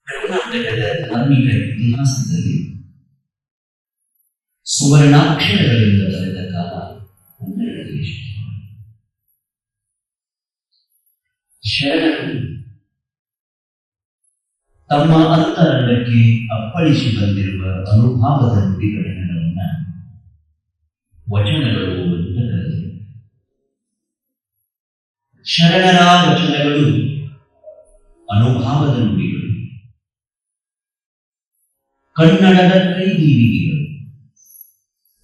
ಕರ್ನಾಟಕದ ಧಾರ್ಮಿಕ ಇತಿಹಾಸದಲ್ಲಿ ಸುವರ್ಣಾಕ್ಷರಗಳಿಂದ ಬರೆದ ಕಾಲ 12ನೇ ಶತಮಾನ. ಶರಣರು ತಮ್ಮ ಅಂತರಂಗಕ್ಕೆ ಅಪ್ಪಳಿಸಿ ಬಂದಿರುವ ಅನುಭಾವದ ನುಡಿಗಡನಗಳನ್ನು ವಚನಗಳು ಅಂತ ಕರೆದರು. ಶರಣರ ವಚನಗಳು ಅನುಭಾವದ ನುಡಿಗಳು, ಕನ್ನಡದ ಕೈದೀವಿಗೆಗಳು,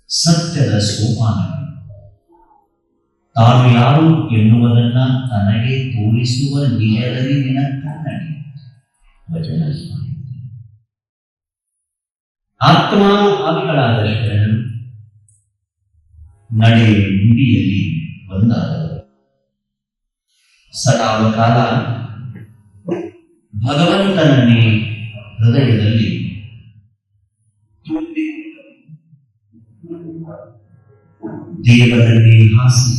ಸತ್ಯದ ಸೋಪಾನಗಳು, ತಾನು ಯಾರು ಎನ್ನುವುದನ್ನ ತನಗೆ ತೋರಿಸುವ ನಿಜದರಿವಿನ ಕನ್ನಡಿ ವಚನ ಸಾಹಿತ್ಯ. ಆತ್ಮಾನುಭಾವಿಗಳಾದ ಶರಣರು ನಡೆ ನುಡಿಯಲ್ಲಿ ಒಂದಾದವರು. ಸದಾಕಾಲ ಭಗವಂತನನ್ನೇ ಹೃದಯದಲ್ಲಿ ದೇವನನ್ನೇ ಹಾಸಿ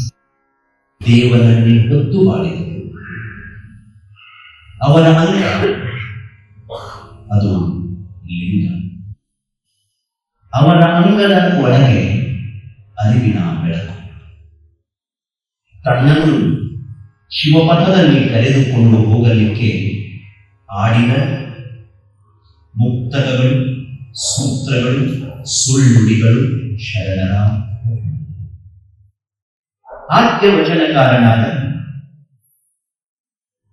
ದೇವನನ್ನೇ ಹೊತ್ತು ಬಾಳಿದರು. ಅವರ ಅಂಗ ಅದು ಲಿಂಗ. ಅವರ ಅಂಗದ ಒಳಗೆ ಅರಿವಿನ ಬೆಳಕು. ತನ್ನನ್ನು ಶಿವಪಥದಲ್ಲಿ ಕರೆದುಕೊಂಡು ಹೋಗಲಿಕ್ಕೆ ಆಡಿದ ಮುಕ್ತಕಗಳು, ಸೂತ್ರಗಳು, ಸುಳ್ಳುಡಿಗಳು ಶರಣರ. ಆದ್ಯ ವಚನಕಾರನಾದ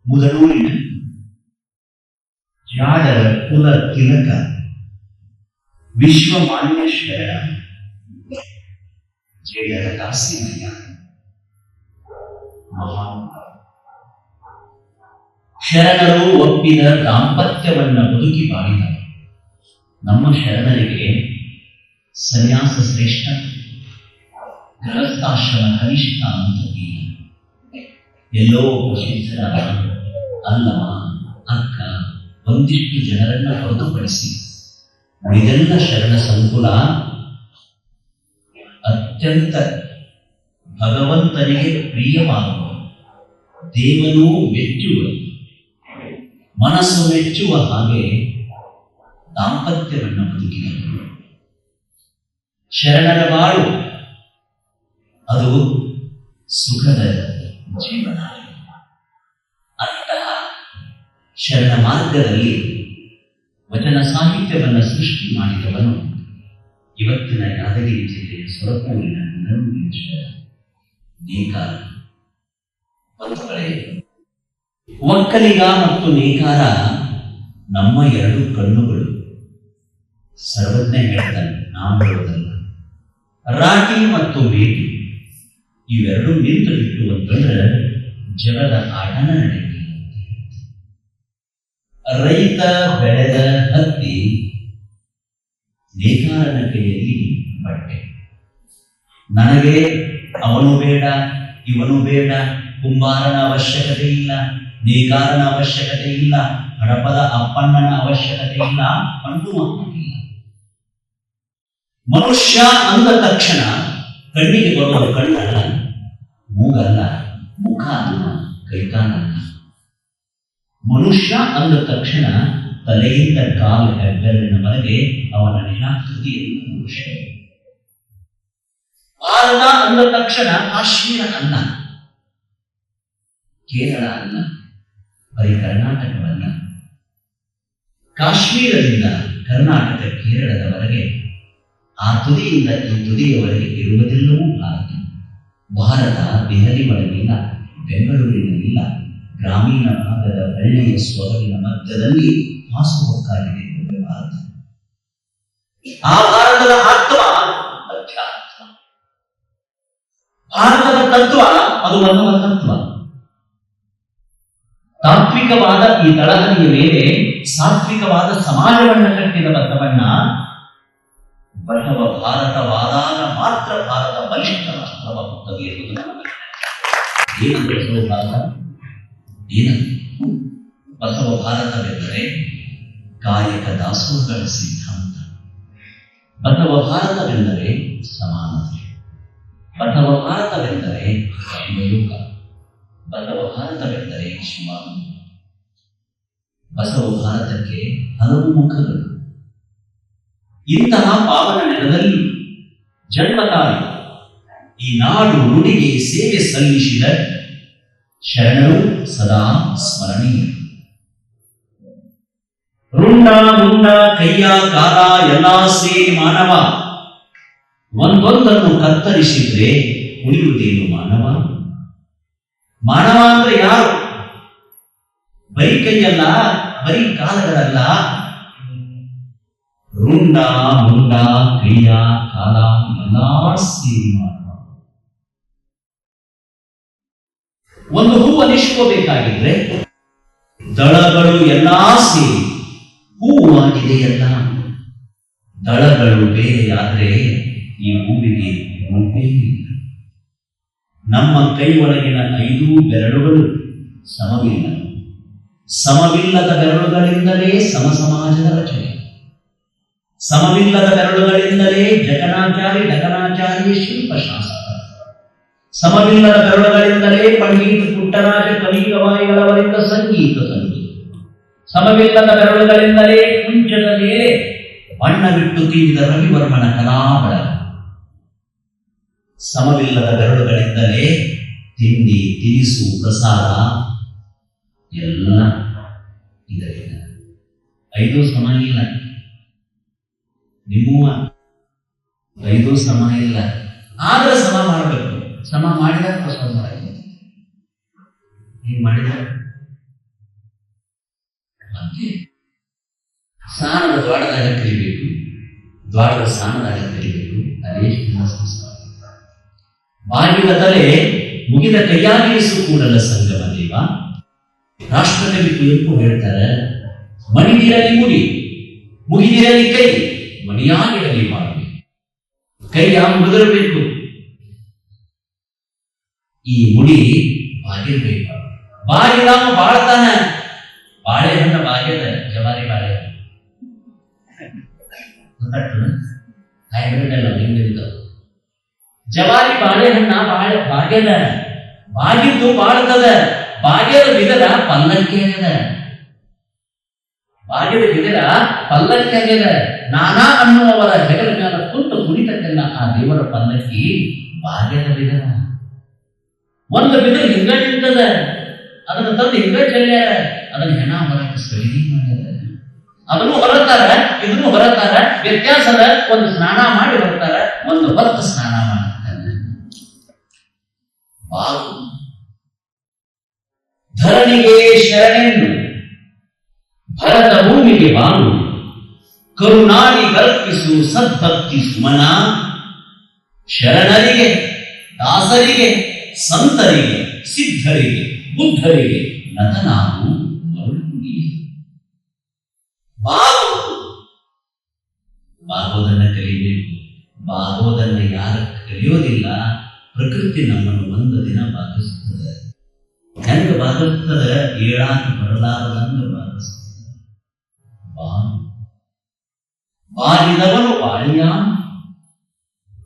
ಮುದನೂರಿನ ಜಾಡರ ಕುಲ ತಿಲಕ ವಿಶ್ವಮಾನ್ಯ ಶರಣ ಜೇಡರ ದಾಸಿಮಯ್ಯ ಮಹಾನ್. ಶರಣರು ಒಪ್ಪಿದ ದಾಂಪತ್ಯವನ್ನ ಬದುಕಿ ಬಾಳಿದ ನಮ್ಮ ಶರಣರಿಗೆ ಸನ್ಯಾಸ ಶ್ರೇಷ್ಠ, ಗೃಹಸ್ಥಾಶ್ರಮ ಕನಿಷ್ಠ ಅಂತ ಎಲ್ಲೋ ಪ್ರಸಿದ್ಧರಾದ ಅಲ್ಲವ, ಅಕ್ಕ, ಒಂದಿಷ್ಟು ಜನರನ್ನ ಹೊರತುಪಡಿಸಿ ಉಳಿದೆಲ್ಲ ಶರಣ ಸಂಕುಲ ಅತ್ಯಂತ ಭಗವಂತನಿಗೆ ಪ್ರಿಯವಾಗುವ, ದೇವನೂ ಮೆಚ್ಚುವ, ಮನಸ್ಸು ಮೆಚ್ಚುವ ಹಾಗೆ ದಾಂಪತ್ಯವನ್ನು ಬದುಕಿದರು. ಶರಣರ ಬಾಳು ಅದು ಸುಖದ ಜೀವನ. ಅಂತಹ ಶರಣ ಮಾರ್ಗದಲ್ಲಿ ವಚನ ಸಾಹಿತ್ಯವನ್ನು ಸೃಷ್ಟಿ ಮಾಡಿದವನು ಇವತ್ತಿನ ಯಾದಗಿರಿ ಜಿಲ್ಲೆಯ ಸೊರಪೂರಿನ ನೇಕಾರ. ಬಂಧುಗಳೇ, ಒಕ್ಕಲಿಗ ಮತ್ತು ನೇಕಾರ ನಮ್ಮ ಎರಡು ಕಣ್ಣುಗಳು. ಸರ್ವಜ್ಞ ಹೇಳ್ತಾನೆ, ನಾವು ಹೇಳೋದಲ್ಲ. ರಾಟಿ ಮತ್ತು ಮೇಟಿ ಇವೆರಡು ನಿಂತು ಬಿಟ್ಟು ಅಂತಂದ್ರೆ ಜಗದ ಆಟನ ನಡೆಯುತ್ತಿಲ್ಲ. ರೈತ ಬೆಳೆದ ಹತ್ತಿ, ನೇಕಾರನ ಕೈಯಲ್ಲಿ ಬಟ್ಟೆ. ನನಗೆ ಅವನು ಬೇಡ, ಇವನು ಬೇಡ, ಕುಂಬಾರನ ಅವಶ್ಯಕತೆ ಇಲ್ಲ, ನೇಕಾರನ ಅವಶ್ಯಕತೆ ಇಲ್ಲ, ಹಡಪದ ಅಪ್ಪಣ್ಣನ ಅವಶ್ಯಕತೆ ಇಲ್ಲ ಅನ್ನುವ ಹಾಗಿಲ್ಲ. ಮನುಷ್ಯ ಅಂದ ತಕ್ಷಣ ಕಣ್ಣಿಗೆ ಬರುವ ಕಣ್ಣಲ್ಲ, ಮೂಗಲ್ಲ, ಮುಖ ಅಲ್ಲ, ಕೈಕಾಲಲ್ಲ. ಮನುಷ್ಯ ಅಂದ ತಕ್ಷಣ ತಲೆಯಿಂದ ಕಾಲು ಹೆಬ್ಬೆರಳಿನವರೆಗೆ ಅವನ ನಿರಾಕೃತಿಯನ್ನು ಮನುಷ್ಯ. ಭಾರತ ಅಂದ ತಕ್ಷಣ ಕಾಶ್ಮೀರ ಅಲ್ಲ, ಕೇರಳ ಅಲ್ಲ, ಬರೀ ಕರ್ನಾಟಕವಲ್ಲ. ಕಾಶ್ಮೀರದಿಂದ ಕರ್ನಾಟಕ, ಕೇರಳದವರೆಗೆ ಆ ತುದಿಯಿಂದ ಈ ತುದಿಯವರೆಗೆ ಇರುವುದೆಲ್ಲವೂ ಭಾರತ. ಭಾರತ ದೆಹಲಿ ಒಳಗಿಲ್ಲ, ಬೆಂಗಳೂರಿನಲ್ಲಿಲ್ಲ, ಗ್ರಾಮೀಣ ಭಾಗದ ಹಳ್ಳಿಯ ಸೊಗಡಿನ ಮಧ್ಯದಲ್ಲಿ ಹಾಸುಹೊಕ್ಕಾಗಿದೆ ಭಾರತ. ಆ ಭಾರತದ ಆತ್ಮ ಅಧ್ಯಾತ್ಮ. ಭಾರತದ ತತ್ವ ಅದು ಮಾನವ ತತ್ವ. ತಾತ್ವಿಕವಾದ ಈ ತಳಹದಿಯ ಮೇಲೆ ಸಾತ್ವಿಕವಾದ ಸಮಾಜವನ್ನು ಕಟ್ಟಿದ ಬಸವಣ್ಣ ಬಸವ ಭಾರತವಾದಾಗ ಮಾತ್ರ ಭಾರತ ಬಲಿಷ್ಠ ರಾಷ್ಟ್ರವಾಗುತ್ತದೆ ಎನ್ನುವುದು ನಮಗೆ. ಏನಂದ್ರೆ ಬಸವ ಭಾರತ ಏನಂದ್ರೆ ಬಸವ ಭಾರತವೆಂದರೆ ಕಾಯಕ ದಾಸೋಹಗಳ ಸಿದ್ಧಾಂತ. ಬಸವ ಭಾರತವೆಂದರೆ ಸಮಾನತೆ. ಬಸವ ಭಾರತವೆಂದರೆ ಧರ್ಮಯುಗ. ಬಸವ ಭಾರತವೆಂದರೆ ಶಿವಾನಂದ. ಬಸವ ಭಾರತಕ್ಕೆ ಹಲವು ಮುಖಗಳು. ಇಂತಹ ಪಾವನ ನೆಲದಲ್ಲಿ ಜನ್ಮ ತಾಳಿ ಈ ನಾಡು ನುಡಿಗೆ ಸೇವೆ ಸಲ್ಲಿಸಿದ ಶರಣರು ಸದಾ ಸ್ಮರಣೀಯ. ರುಂಡ ಮುಂಡ ಕೈಯ ಕಾಲ ಎಲ್ಲಾ ಸೇರಿ ಮಾನವ ಒಂದೊಂದನ್ನು ಕತ್ತರಿಸಿದ್ರೆ ಉಳಿಯುವುದೇನು ಮಾನವ? ಮಾನವ ಅಂದ್ರೆ ಯಾರು? ಬರೀ ಕೈಯಲ್ಲ, ಬರೀ ಕಾಲಗಳಲ್ಲ. ರುಂಡ ಮುಂಡ ಕೈಯ ಕಾಲ ಎಲ್ಲಾ ಸೇರಿ ಮಾನವ. ಒಂದು ಹೂವು ಅನಿಸ್ಕೋಬೇಕಾಗಿದ್ರೆ ದಳಗಳು ಎಲ್ಲಾ ಸೇರಿ ಹೂವು ಆಗಿದೆಯಲ್ಲ. ದಳಗಳು ಬೇರೆಯಾದ್ರೆ ಈ ಹೂವಿಗೆ ರೂಪೇ ಇಲ್ಲ. ನಮ್ಮ ಕೈ ಒಳಗಿನ 5 ಬೆರಳುಗಳು ಸಮವಿಲ್ಲ. ಸಮವಿಲ್ಲದ ಬೆರಳುಗಳಿಂದಲೇ ಸಮಾಜದ ರಚನೆ. ಸಮವಿಲ್ಲದ ಬೆರಳುಗಳಿಂದಲೇ ಢಕನಾಚಾರ್ಯ ಶಿಲ್ಪಶಾಸ್ತ್ರ. ಸಮವಿಲ್ಲದ ಬೆರಳುಗಳಿಂದಲೇ ಪಂಡಿತ ಪುಟ್ಟರಾಜ ಕವಿ ಗವಾಯಿಗಳವರಿಂದ ಸಂಗೀತ ತಂದು. ಸಮವಿಲ್ಲದ ಬೆರಳುಗಳಿಂದಲೇ ಕುಂಚದ ಮೇಲೆ ಬಣ್ಣ ಬಿಟ್ಟು ತೀರಿದ ರವಿವರ್ಮನ ಕಲಾಬಳ. ಸಮವಿಲ್ಲದ ಬೆರಳುಗಳಿಂದಲೇ ತಿಂಡಿ ತಿನಿಸು ಪ್ರಸಾದ ಎಲ್ಲ ಇದರಿಂದ. 5 ಸಮ ಇಲ್ಲ, ನಿಮ್ಮ 5 ಸಮ ಇಲ್ಲ. ಆದ್ರೆ ಸಮ ಮಾಡಬೇಕು. ಸಮ ಮಾಡಿದಾಗ ಪ್ರಸಾದ ಮಾಡಬೇಕು. ಹೀಗೆ ಮಾಡಿದಾಗ ಸ್ನಾನದ ದ್ವಾರದಾಗ ಕಲಿಬೇಕು, ದ್ವಾರದ ಸ್ನಾನದಾಗ ಕಲಿಬೇಕು. ಅದೇ ಸಂಸ್ಕಾರ. ಬಾಗಿದ ತಲೆ ಮುಗಿದ ಕೈಯಾಗಿರಿಸು ಕೂಡಲ ಸಂಗಮ ದೇವ. ರಾಷ್ಟ್ರಕವಿ ಕುವೆಂಪು ಹೇಳ್ತಾರೆ, ಮಣಿದಿರಲಿ ಮುಡಿ, ಮುಗಿದಿರಲಿ ಕೈ, ಮಣಿಯಾಗಿರಲಿ ಬಾಗಿ. ಕೈಯ ಮುಗಿದಿರಬೇಕು, ಈ ಮುಡಿ ಬಾಗಿರ್ಬೇಕು. ಬಾಗಿದಾಮ ಬಾಳ್ತಾನ. ಬಾಳೆಹಣ್ಣ ಬಾಗ್ಯದ ಜವಾರಿ ಬಾಳೆಹಣ್ಣು ಹೈಬ್ರಿಡ್ ಅಲ್ಲ, ಹೆಂಗಿರ್ತಾವ. ಜವಾರಿ ಬಾಳೆಹಣ್ಣ ಬಾಗ್ಯದ, ಬಾಗಿದ್ದು ಬಾಳ್ತದ. ಬಾಗ್ಯದ ಬಿದರ ಪಲ್ಲಕ್ಕಿ ಆಗ್ಯದ. ಬಾಗ್ಯದ ಬಿದರ ಪಲ್ಲಕ್ಕಿ ಆಗ್ಯದ. ನಾನಾ ಅನ್ನುವವರ ಹೆಗಲ ಮೇಲೆ ಕುಂತು ಕುಣಿತಕ್ಕೆಲ್ಲ ಆ ದೇವರ ಪಲ್ಲಕ್ಕಿ ಬಾಗ್ಯದ ಬಿದರ. ಒಂದು ಬಿದರ ಹಿಂಗ ನಿಂತದ, ಅದನ್ನು ತಂದು ಹಿಂಗ ಚೆಲ್ಯಾರ. ಅದನ್ನು ಹೆಣ ಹೊರಕ್ಕೆ ಖರೀದಿ ಮಾಡ್ಯಾರ. ಅದನ್ನು ಹೊರತಾರ, ಇದನ್ನು ಹೊರತಾರ. ವ್ಯತ್ಯಾಸದ ಒಂದು ಸ್ನಾನ ಮಾಡಿ ಬರ್ತಾರ, ಒಂದು ಹೊತ್ತ ಸ್ನಾನ ಮಾಡ್ತಾರೆ. ಬಾವು ಧರಣಿಗೆ ಶರಣೆನ್ನು, ಭರತ ಭೂಮಿಗೆ ಬಾನು, ಕರುನಾಡಿ ಕಲ್ಪಿಸು ಸದ್ಭಕ್ತಿ ಸುಮನ. ಶರಣರಿಗೆ, ದಾಸರಿಗೆ, ಸಂತರಿಗೆ, ಸಿದ್ಧರಿಗೆ, ಬುದ್ಧರಿಗೆ ನತನಾಗು ಮರುಳಿ. ಬಾಗೋದನ್ನ ಕಲಿಬೇಕು. ಬಾಗೋದನ್ನ ಯಾರು ಕಲಿಯೋದಿಲ್ಲ, ಪ್ರಕೃತಿ ನಮ್ಮನ್ನು ಒಂದು ದಿನ ಬಾಧಿಸುತ್ತದೆ. ಹೆಂಗ ಬಾಧಿಸ್ತದ? ಏಳಾಕ ಬರಲಾರದಂಗ ಬಾಧಿಸ್ತದೆ. ಬಾಗಿದವನು ಬಾಳಿಯ,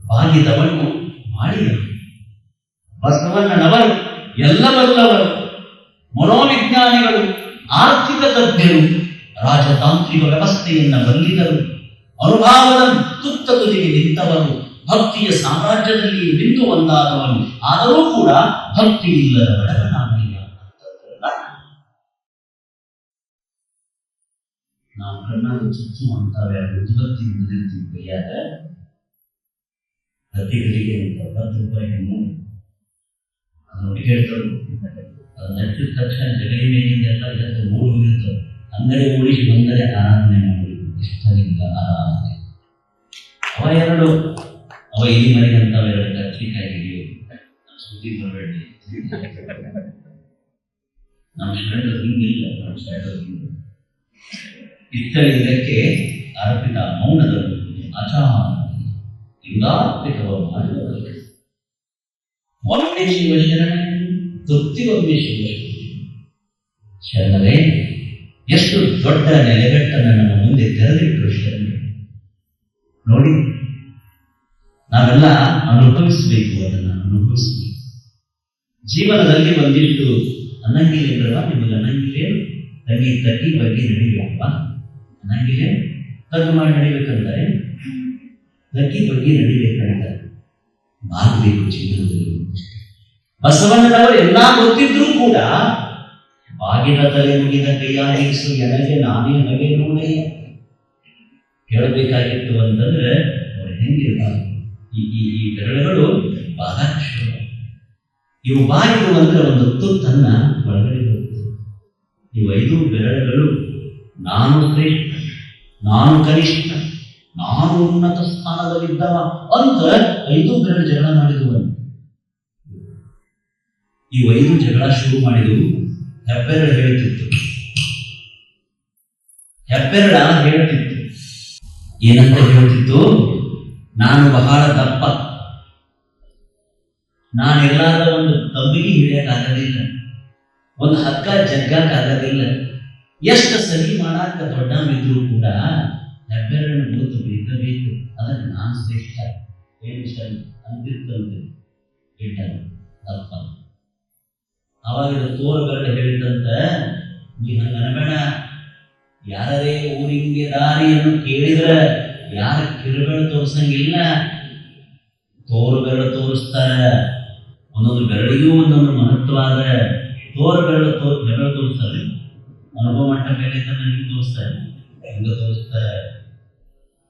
ಬಾಗಿದವನು ಬಾಳಿಯ. ಬಸವಣ್ಣನವರು ಎಲ್ಲವಲ್ಲವರು, ಮನೋವಿಜ್ಞಾನಿಗಳು, ಆರ್ಥಿಕ ತಜ್ಞರು, ರಾಜತಾಂತ್ರಿಕ ವ್ಯವಸ್ಥೆಯನ್ನ ಬಲ್ಲಿದರು, ಅನುಭಾವದ ತುತ್ತ ತುದಿಗೆ ನಿಂತವರು, ಭಕ್ತಿಯ ಸಾಮ್ರಾಜ್ಯದಲ್ಲಿ ಬಿಂದು ಒಂದಾದವನು. ಆದರೂ ಕೂಡ ಭಕ್ತಿ ಇಲ್ಲದ ಬಡವನಾಗಿಲ್ಲ. ನಾವು ಕಣ್ಣಾಗ ಚುಚ್ಚು ಅಂತಾವೆ ಉದ್ಭತ್ತಿ ಬಿದ್ದಿರ್ತೀವಿ ಕೈಯಾಗ. ಪ್ರತಿ ಗಡಿಗೆ 70 ರೂಪಾಯಿ ಅದನ್ನು ಹೇಳ್ತಾರೆ. ಅದನ್ನ ಹಚ್ಚಿದ ತಕ್ಷಣ ಜಗೈ ಮೇಲಿಂದೆಲ್ಲ ಇದಕ್ಕೆ 3 ಹೋಗಿರ್ತವೆ. ಅಂಗಡಿ ಉಳಿಸಿ ಬಂದರೆ ಆರಾಧನೆ ಮಾಡಿ ಇಷ್ಟಲಿಂಗ ಆರಾಧನೆ. ಅವ ಇಲ್ಲಿ ಮನೆಗಂತ 2 ಕರ್ಚಿಕಾಯಿ ಹಿಡಿಯೋ ಸುದ್ದಿ ಬರಬೇಡಿ. ನಮ್ಮ ಶರಣರು ಹಿಂಗಿಲ್ಲ. ನಮ್ಮ ಶರಣರು ಹಿಂಗ ಇಷ್ಟಲಿಂಗಕ್ಕೆ ಅರ್ಪಿತ ಮೌನದ ಆಚಾರ ಲಿಂಗಾರ್ಪಿತವ ಮಾಡಿದವರಿಗೆ ಒಮ್ಮೆ ಶಿವಶರಣ, ತೃಪ್ತಿಗೊಮ್ಮೆ ಶಿವಶರಣ. ಶರಣರೇ, ಎಷ್ಟು ದೊಡ್ಡ ನೆಲೆಗಟ್ಟನ್ನು ನಮ್ಮ ಮುಂದೆ ತೆರೆದಿಟ್ಟರು ಶರಣರು. ನೋಡಿ, ನಾವೆಲ್ಲ ಅನುಭವಿಸಬೇಕು, ಅದನ್ನು ಅನುಭವಿಸಬೇಕು. ಜೀವನದಲ್ಲಿ ಒಂದಿಷ್ಟು ಅನ್ನಂಗಿಲ್ಲ, ನಿಮಗೆ ಅನ್ನಂಗಿಲ್ಲೇನು? ತಂಗಿ ತಗ್ಗಿ ಬಗ್ಗೆ ನಡಿಬೇಕಪ್ಪ ನನಗೆ ತಗ್ಗು ಮಾಡಿ ನಡಿಬೇಕಂತಾರೆ ತಗ್ಗಿ ಬಗ್ಗೆ ನಡಿಬೇಕಂತಾರೆ ಮಾಡಬೇಕು ಜೀವನದಲ್ಲಿ. ಬಸವಣ್ಣನವರು ಎಲ್ಲಾ ಗೊತ್ತಿದ್ರೂ ಕೂಡ ಬಾಗಿನ ತಲೆ ಮುಗಿದ ಕೈಯಾಗಿಸು ಎನಗೆ ನಾನೇ ನಗೆ ನೋಡೇ ಹೇಳಬೇಕಾಗಿತ್ತು ಅಂತಂದ್ರೆ ಅವ್ರು ಹೆಂಗಿರ್ಬಾರ್ದು. ಈ ಬೆರಳುಗಳು ಬಹಳ ಕಷ್ಟ. ಇವು ಬಾಗಿಲು ಅಂದ್ರೆ ಒಂದು ತುತ್ತನ್ನ ಒಳಗಡೆ ಹೋಗ್ತದೆ. ಇವು 5 ಬೆರಳುಗಳು ನಾನು ಶ್ರೇಷ್ಠ, ನಾನು ಕನಿಷ್ಠ, ನಾನು ಉನ್ನತ ಸ್ಥಾನದಲ್ಲಿದ್ದವ ಅಂತ 5 ಬೆರಳು ಜಗಳ ಮಾಡಿದವು. ಈ 5 ಜಗಳ ಶುರು ಮಾಡಿದವು. ಹೆಬ್ಬೆರಳು ಹೇಳ್ತಿತ್ತು, ಹೆಬ್ಬೆರಳ ಹೇಳ್ತಿತ್ತು ಏನಂತ ಹೇಳ್ತಿತ್ತು, ನಾನು ಬಹಳ ದಪ್ಪ, ನಾನೆಲ್ಲಾದ ಒಂದು ತಂಬಿಗೆ ಹಿಡಿಯಕ್ಕಾಗಲಿಲ್ಲ, ಒಂದು ಹಗ್ಗ ಜಗ್ಗಕ್ಕಾಗಲಿಲ್ಲ, ಎಷ್ಟು ಸರಿ ಮಾಡಾಕ ದೊಡ್ಡವಿದ್ರು ಕೂಡ ಹೆಬ್ಬೆರಳನ್ನು ಗೊತ್ತು ಬೇಕಬೇಕು, ಅದಕ್ಕೆ ನಾನು ಶ್ರೇಷ್ಠ ಅಂತಿರ್ತಂತೆ ಇಟ್ಟ ದಪ್ಪ. ಅವಾಗ ತೋರ ಬೆರಳು ಹೇಳಿದಂತ, ನೀ ಹಂಗ ಅನಬೇಡ, ಯಾರದೇ ಊರಿಗೆ ದಾರಿಯನ್ನು ಕೇಳಿದ್ರ ಯಾರ ಕಿರುಬೆರಳು ತೋರ್ಸಂಗಿಲ್ಲ, ತೋರು ಬೆರಳು ತೋರಿಸ್ತಾರ. ಒಂದೊಂದು ಬೆರಳಿಗೂ ಒಂದೊಂದು ಮಹತ್ವದ ತೋರು ಬೆರಳು ತೋರಿಸ್ತಾರೆ. ಅನುಭವ ಮಟ್ಟ ಮೇಲೆ ನೀವು ತೋರಿಸ್ತಾರೆ, ಹಂಗ ತೋರಿಸ್ತಾರೆ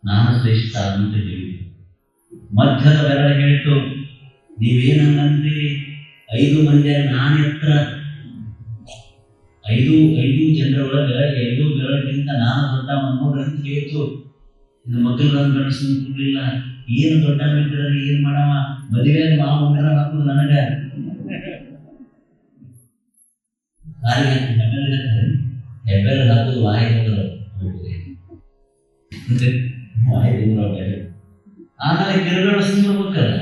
ನಾನು ಶ್ರೇಷ್ಠ ಅಂತ ಹೇಳಿ. ಮಧ್ಯದ ಬೆರಳು ಹೇಳಿತು, ನೀವೇನಂತೀರಿ 5 ಮಂದಿ ನಾನು ಎತ್ತರ, 5 ಜನರ ಒಳಗೆ 5 ಬೆರಳಿಗಿಂತ ನಾನು ದೊಡ್ಡ ನೋಡ್ರಿ ಅಂತ ಹೇಳ್ತು. ಇದು ಮಕ್ಕಳನ್ನ ಬೆಳೆಸ ಕೂಡಲಿಲ್ಲ, ಏನು ದೊಡ್ಡ ಮಿತ್ರರಿ ಏನ್ ಮಾಡವ, ಮದುವೆ ಮಾವು ಹಾಕುದು ನನಗ ಹೆಬ್ಬೆರ ಹಾಕುದು ವಾಯಿ ಆಮೇಲೆ ಗಿಡಗಳು ಸುಮ್ಮಬೇಕಲ್ಲ,